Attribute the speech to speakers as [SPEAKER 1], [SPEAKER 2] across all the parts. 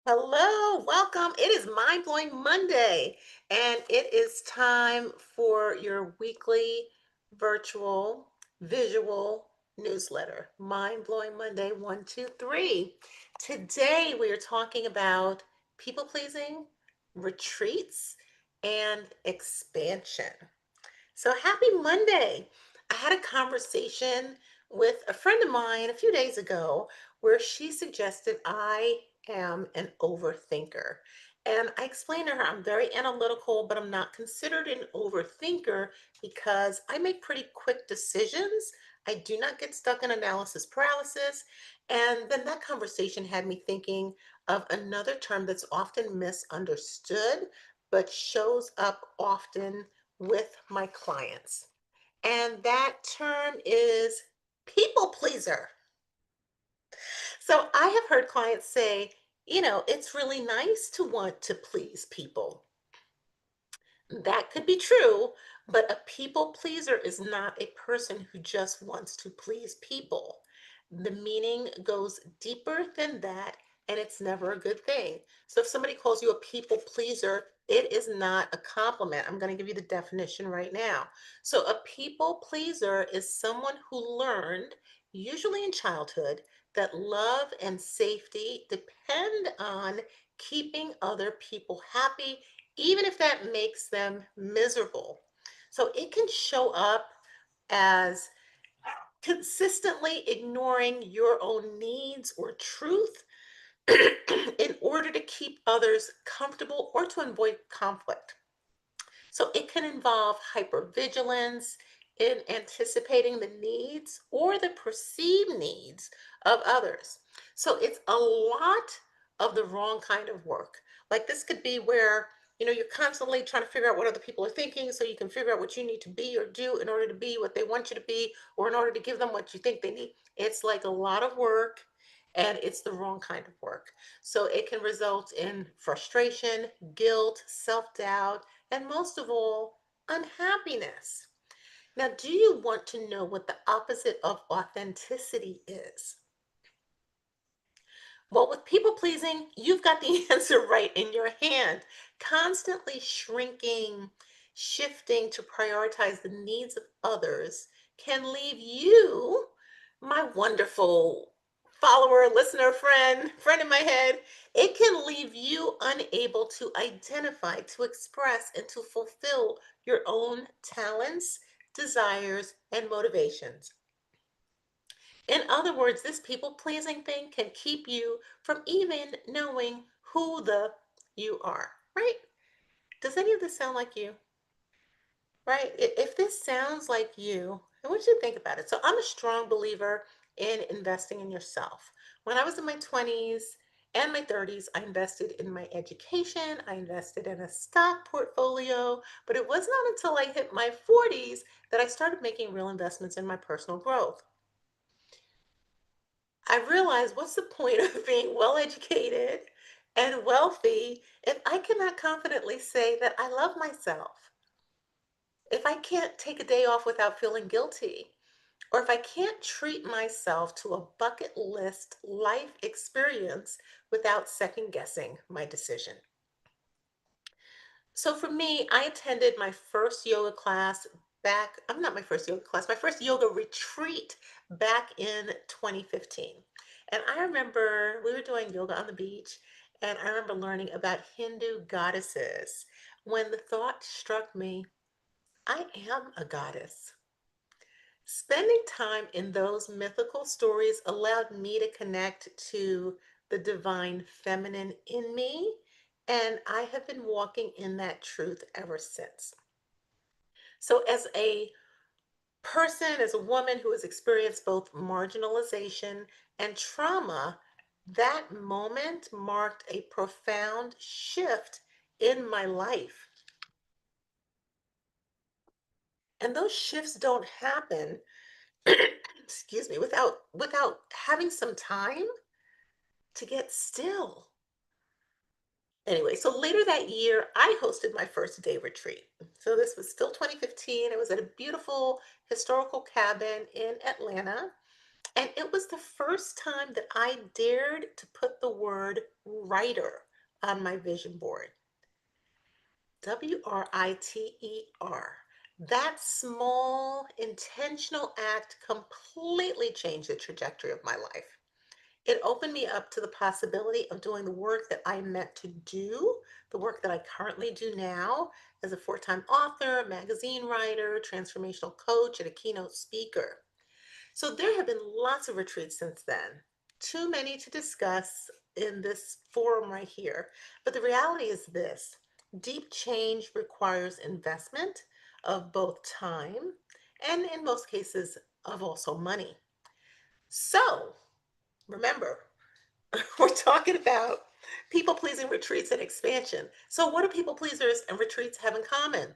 [SPEAKER 1] Hello, welcome. It is Mind Blowing Monday, and it is time for your weekly virtual visual newsletter. Mind Blowing Monday 123. Today, we are talking about people pleasing, retreats, and expansion. So, happy Monday. I had a conversation with a friend of mine a few days ago where she suggested I am an overthinker. And I explained to her I'm very analytical, but I'm not considered an overthinker because I make pretty quick decisions. I do not get stuck in analysis paralysis. And then that conversation had me thinking of another term that's often misunderstood, but shows up often with my clients. And that term is people pleaser. So I have heard clients say, it's really nice to want to please people. That could be true, but a people pleaser is not a person who just wants to please people. The meaning goes deeper than that, and it's never a good thing. So if somebody calls you a people pleaser, it is not a compliment. I'm going to give you the definition right now. So a people pleaser is someone who learned, usually in childhood, that love and safety depend on keeping other people happy even if that makes them miserable. So it can show up as consistently ignoring your own needs or truth in order to keep others comfortable or to avoid conflict. So it can involve hypervigilance in anticipating the needs or the perceived needs of others. So it's a lot of the wrong kind of work. Like this could be where you're constantly trying to figure out what other people are thinking so you can figure out what you need to be or do in order to be what they want you to be or in order to give them what you think they need. It's like a lot of work and it's the wrong kind of work. So it can result in frustration, guilt, self-doubt, and most of all, unhappiness. Now, do you want to know what the opposite of authenticity is? Well, with people pleasing, you've got the answer right in your hand. Constantly shrinking, shifting to prioritize the needs of others can leave you, my wonderful follower, listener, friend in my head, it can leave you unable to identify, to express, and to fulfill your own talents, desires, and motivations. In other words, this people pleasing thing can keep you from even knowing who the you are, right? Does any of this sound like you? Right? If this sounds like you, I want you to think about it. So I'm a strong believer in investing in yourself. When I was in my 20s and my 30s, I invested in my education, I invested in a stock portfolio, but it was not until I hit my 40s that I started making real investments in my personal growth. I realized what's the point of being well educated and wealthy if I cannot confidently say that I love myself? If I can't take a day off without feeling guilty, or if I can't treat myself to a bucket list life experience without second guessing my decision. So for me, I attended my first yoga class I'm not my first yoga class, my first yoga retreat back in 2015. And I remember we were doing yoga on the beach, and I remember learning about Hindu goddesses when the thought struck me, I am a goddess. Spending time in those mythical stories allowed me to connect to the divine feminine in me, and I have been walking in that truth ever since. So, as a person, as a woman who has experienced both marginalization and trauma, that moment marked a profound shift in my life. And those shifts don't happen, excuse me, without having some time to get still. Anyway, so later that year, I hosted my first day retreat. So this was still 2015. It was at a beautiful historical cabin in Atlanta. And it was the first time that I dared to put the word writer on my vision board. Writer. That small intentional act completely changed the trajectory of my life. It opened me up to the possibility of doing the work that I meant to do, the work that I currently do now as a 4-time author, magazine writer, transformational coach, and a keynote speaker. So there have been lots of retreats since then, too many to discuss in this forum right here. But the reality is this: deep change requires investment of both time and, in most cases, of also money. So remember, we're talking about people pleasing retreats and expansion. So, what do people pleasers and retreats have in common?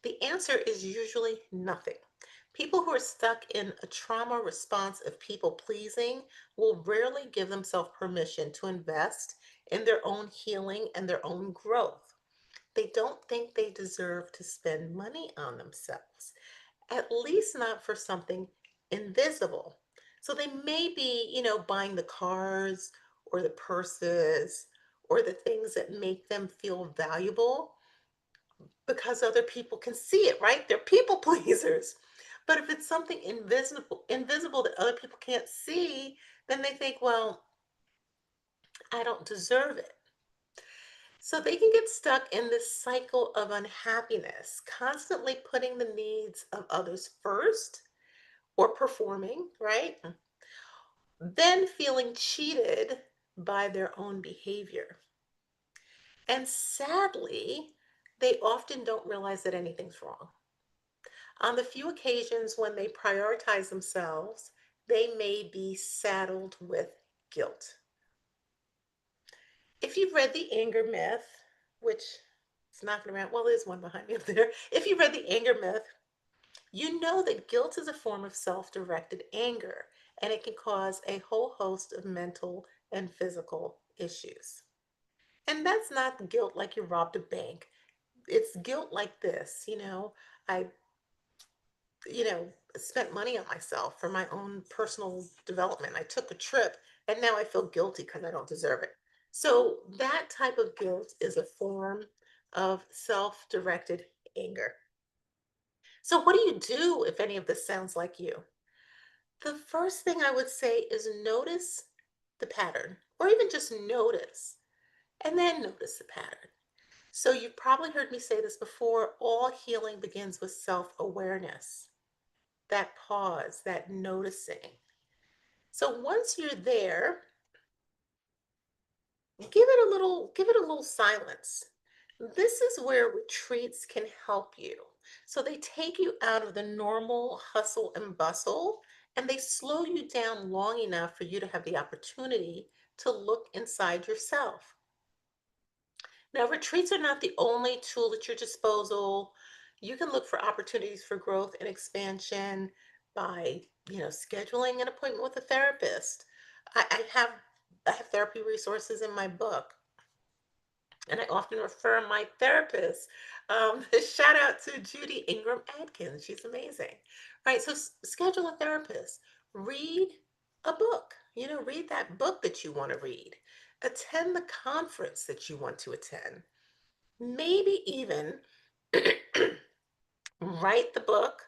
[SPEAKER 1] The answer is usually nothing. People who are stuck in a trauma response of people pleasing will rarely give themselves permission to invest in their own healing and their own growth. They don't think they deserve to spend money on themselves, at least not for something invisible. So they may be, buying the cars or the purses or the things that make them feel valuable because other people can see it, right? They're people pleasers. But if it's something invisible that other people can't see, then they think, well, I don't deserve it. So they can get stuck in this cycle of unhappiness, constantly putting the needs of others first or performing, right? Then feeling cheated by their own behavior. And sadly, they often don't realize that anything's wrong. On the few occasions when they prioritize themselves, they may be saddled with guilt. If you've read The Anger Myth, which it's not going around, well, there's one behind me up there. If you've read The Anger Myth, you know that guilt is a form of self directed anger, and it can cause a whole host of mental and physical issues. And that's not guilt like you robbed a bank. It's guilt like this, I, you know, spent money on myself for my own personal development. I took a trip and now I feel guilty because I don't deserve it. So that type of guilt is a form of self directed anger. So, what do you do if any of this sounds like you? The first thing I would say is notice the pattern, or even just notice, and then notice the pattern. So, you've probably heard me say this before: all healing begins with self awareness, that pause, that noticing. So, once you're there, give it a little silence. This is where retreats can help you. So they take you out of the normal hustle and bustle and they slow you down long enough for you to have the opportunity to look inside yourself. Now, retreats are not the only tool at your disposal. You can look for opportunities for growth and expansion by, scheduling an appointment with a therapist. I have therapy resources in my book, and I often refer my therapist. Shout out to Judy Ingram Adkins. She's amazing. Right. So schedule a therapist. Read a book. Read that book that you want to read. Attend the conference that you want to attend. Maybe even write the book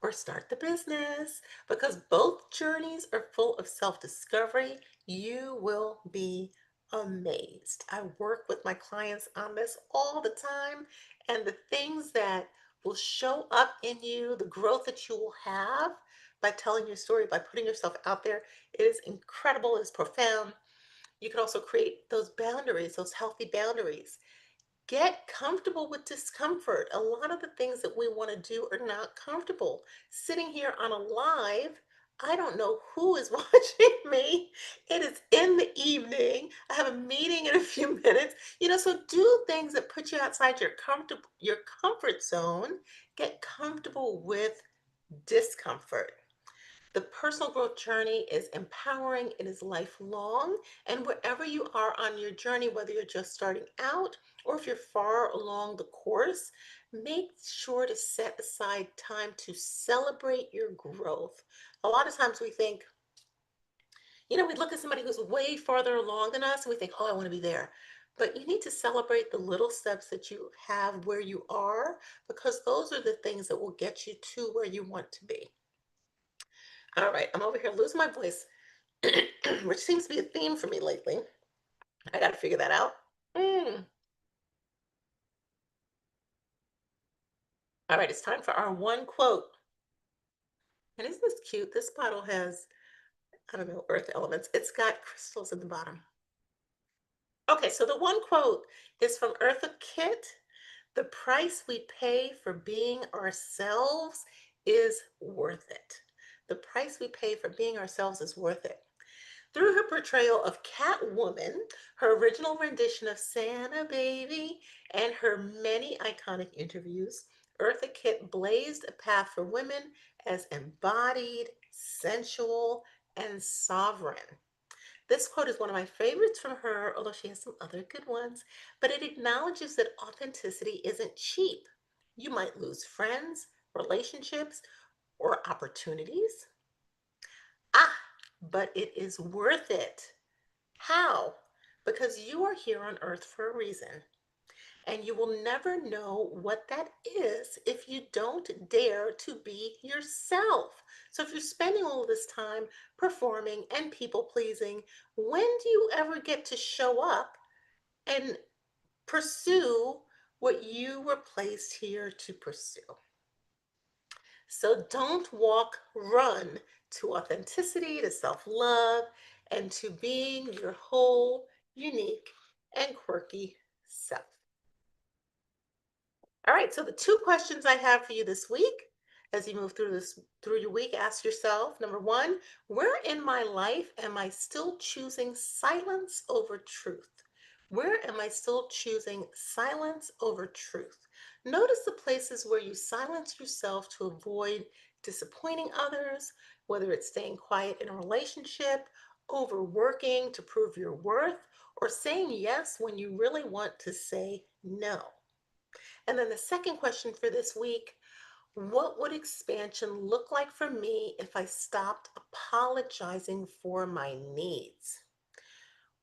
[SPEAKER 1] or start the business, because both journeys are full of self discovery. You will be amazed. I work with my clients on this all the time, and the things that will show up in you, the growth that you will have by telling your story, by putting yourself out there, it is incredible, it's profound. You can also create those boundaries, those healthy boundaries. Get comfortable with discomfort. A lot of the things that we want to do are not comfortable. Sitting here on a live, I don't know who is watching me. It is in the evening. I have a meeting in a few minutes. So do things that put you outside your comfort zone. Get comfortable with discomfort. The personal growth journey is empowering, it is lifelong. And wherever you are on your journey, whether you're just starting out or if you're far along the course, make sure to set aside time to celebrate your growth. A lot of times we think, we look at somebody who's way farther along than us and we think, oh, I want to be there. But you need to celebrate the little steps that you have where you are, because those are the things that will get you to where you want to be. All right, I'm over here losing my voice, which seems to be a theme for me lately. I got to figure that out. Mm. All right, it's time for our one quote. And isn't this cute? This bottle has, I don't know, earth elements. It's got crystals at the bottom. Okay, so the one quote is from Eartha Kitt. The price we pay for being ourselves is worth it. The price we pay for being ourselves is worth it. Through her portrayal of Catwoman, her original rendition of Santa Baby, and her many iconic interviews, Eartha Kitt blazed a path for women as embodied, sensual, and sovereign. This quote is one of my favorites from her, although she has some other good ones, but it acknowledges that authenticity isn't cheap. You might lose friends, relationships, or opportunities. Ah, but it is worth it. How? Because you are here on earth for a reason, and you will never know what that is if you don't dare to be yourself. So, if you're spending all of this time performing and people pleasing, when do you ever get to show up and pursue what you were placed here to pursue? So, don't walk, run to authenticity, to self love, and to being your whole, unique, and quirky self. All right, so the two questions I have for you this week as you move through your week, ask yourself, number 1, where in my life am I still choosing silence over truth? Where am I still choosing silence over truth? Notice the places where you silence yourself to avoid disappointing others, whether it's staying quiet in a relationship, overworking to prove your worth, or saying yes when you really want to say no. And then the second question for this week, what would expansion look like for me if I stopped apologizing for my needs?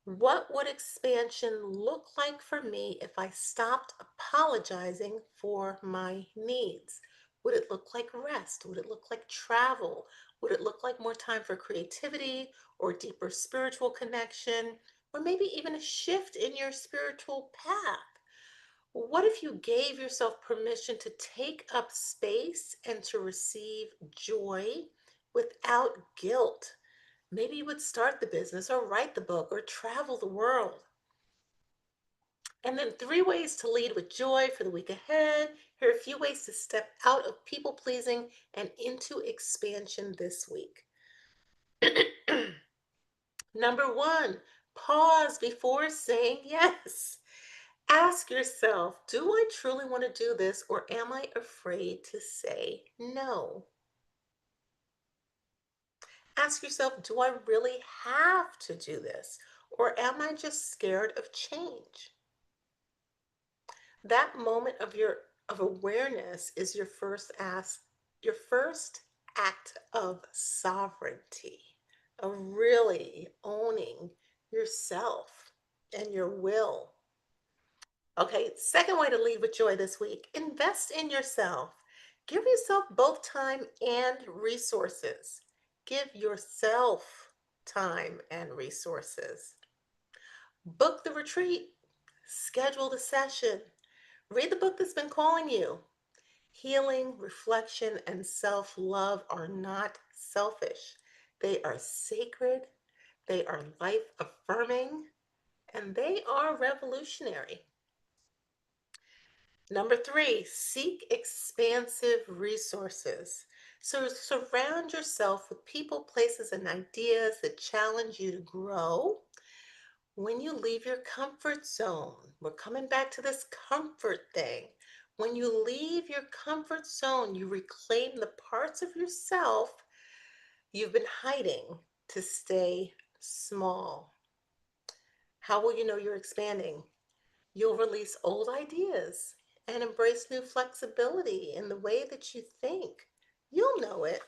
[SPEAKER 1] What would expansion look like for me if I stopped apologizing for my needs? Would it look like rest? Would it look like travel? Would it look like more time for creativity or deeper spiritual connection? Or maybe even a shift in your spiritual path? What if you gave yourself permission to take up space and to receive joy without guilt? Maybe you would start the business or write the book or travel the world. And then 3 ways to lead with joy for the week ahead. Here are a few ways to step out of people pleasing and into expansion this week. Number 1, pause before saying yes. Ask yourself, do I truly want to do this or am I afraid to say no? Ask yourself, do I really have to do this or am I just scared of change? That moment of awareness is your first act of sovereignty, of really owning yourself and your will. Okay, second way to lead with joy this week, invest in yourself. Give yourself both time and resources. Give yourself time and resources. Book the retreat, schedule the session, read the book that's been calling you. Healing, reflection, and self love are not selfish, they are sacred, they are life affirming, and they are revolutionary. Number 3, seek expansive resources. So surround yourself with people, places, and ideas that challenge you to grow. When you leave your comfort zone, we're coming back to this comfort thing. When you leave your comfort zone, you reclaim the parts of yourself you've been hiding to stay small. How will you know you're expanding? You'll release old ideas and embrace new flexibility in the way that you think. You'll know it.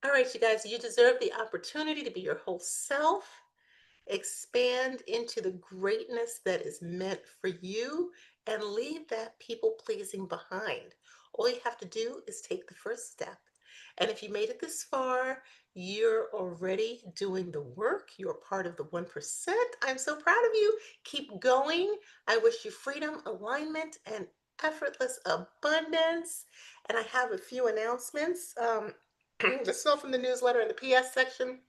[SPEAKER 1] All right, you guys, you deserve the opportunity to be your whole self. Expand into the greatness that is meant for you and leave that people pleasing behind. All you have to do is take the first step. And if you made it this far, you're already doing the work. You're part of the 1%. I'm so proud of you. Keep going. I wish you freedom, alignment, and effortless abundance. And I have a few announcements. This is all from the newsletter in the PS section.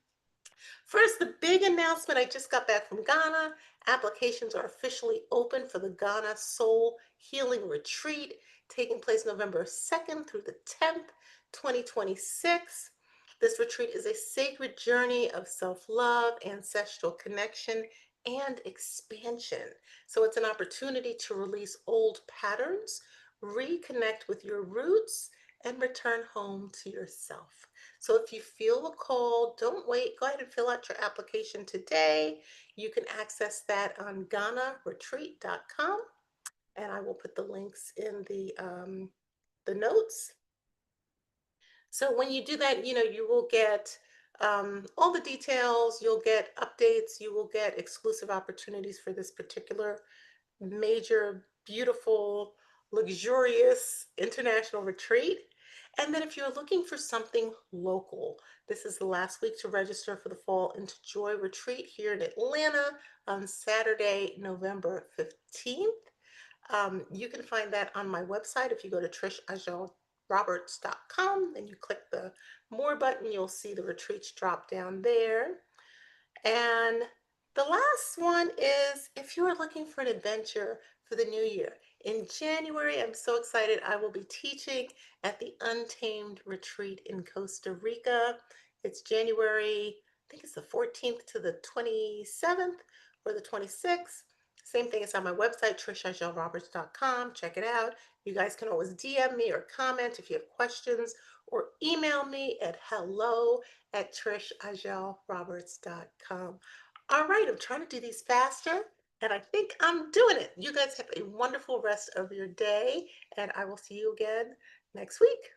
[SPEAKER 1] First, the big announcement. I just got back from Ghana. Applications are officially open for the Ghana Soul Healing Retreat taking place November 2nd through the 10th, 2026. This retreat is a sacred journey of self love, ancestral connection, and expansion. So it's an opportunity to release old patterns, reconnect with your roots, and return home to yourself. So if you feel a call, don't wait. Go ahead and fill out your application today. You can access that on GhanaRetreat.com, and I will put the links in the notes. So when you do that, you will get all the details. You'll get updates. You will get exclusive opportunities for this particular major, beautiful, luxurious international retreat. And then if you're looking for something local, this is the last week to register for the Fall into Joy retreat here in Atlanta on Saturday, November 15th. You can find that on my website. If you go to trishajelroberts.com and you click the more button, you'll see the retreats drop down there. And the last one is if you are looking for an adventure for the new year. In January, I'm so excited. I will be teaching at the Untamed Retreat in Costa Rica. It's January, I think it's the 14th to the 27th or the 26th. Same thing, it's on my website, trishajelroberts.com. Check it out. You guys can always DM me or comment if you have questions or email me at hello@trishajelroberts.com. All right, I'm trying to do these faster, and I think I'm doing it. You guys have a wonderful rest of your day, and I will see you again next week.